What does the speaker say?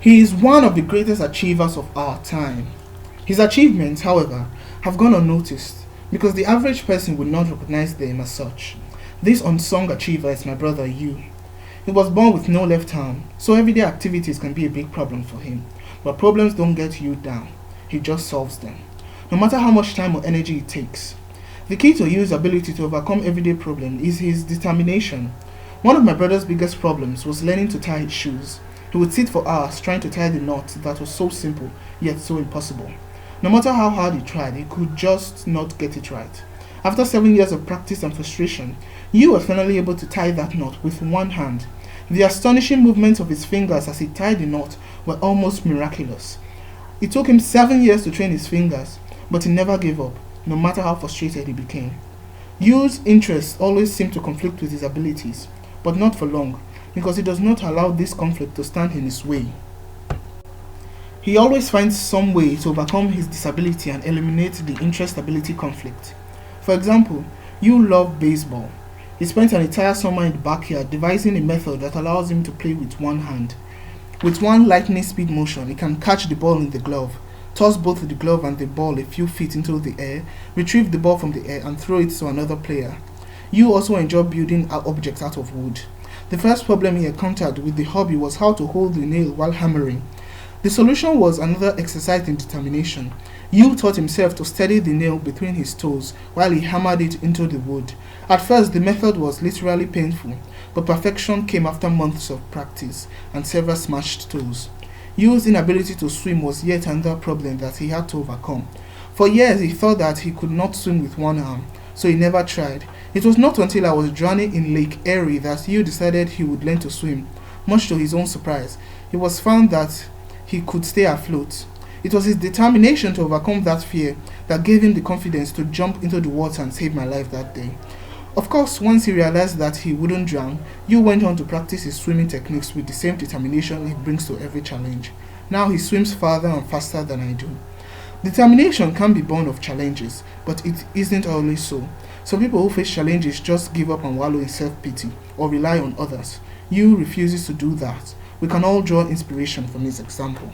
He is one of the greatest achievers of our time. His achievements, however, have gone unnoticed because the average person would not recognize them as such. This unsung achiever is my brother Hugh. He was born with no left arm, so everyday activities can be a big problem for him. But problems don't get Hugh down, he just solves them, no matter how much time or energy it takes. The key to Hugh's ability to overcome everyday problems is his determination. One of my brother's biggest problems was learning to tie his shoes. He would sit for hours trying to tie the knot that was so simple, yet so impossible. No matter how hard he tried, he could just not get it right. After 7 years of practice and frustration, Hugh was finally able to tie that knot with one hand. The astonishing movements of his fingers as he tied the knot were almost miraculous. It took him 7 years to train his fingers, but he never gave up, no matter how frustrated he became. Hugh's interests always seemed to conflict with his abilities, but not for long, because he does not allow this conflict to stand in his way. He always finds some way to overcome his disability and eliminate the interest-ability conflict. For example, Hugh loved baseball. He spent an entire summer in the backyard devising a method that allows him to play with one hand. With one lightning speed motion, he can catch the ball in the glove, toss both the glove and the ball a few feet into the air, retrieve the ball from the air and throw it to another player. Hugh also enjoyed building objects out of wood. The first problem he encountered with the hobby was how to hold the nail while hammering. The solution was another exercise in determination. Hugh taught himself to steady the nail between his toes while he hammered it into the wood. At first, the method was literally painful, but perfection came after months of practice and several smashed toes. Hugh's inability to swim was yet another problem that he had to overcome. For years, he thought that he could not swim with one arm, so he never tried. It was not until I was drowning in Lake Erie that Hugh decided he would learn to swim. Much to his own surprise, it was found that he could stay afloat. It was his determination to overcome that fear that gave him the confidence to jump into the water and save my life that day. Of course, once he realized that he wouldn't drown, Hugh went on to practice his swimming techniques with the same determination he brings to every challenge. Now he swims farther and faster than I do. Determination can be born of challenges, but it isn't always so. Some people who face challenges just give up and wallow in self-pity or rely on others. Hugh refuses to do that. We can all draw inspiration from his example.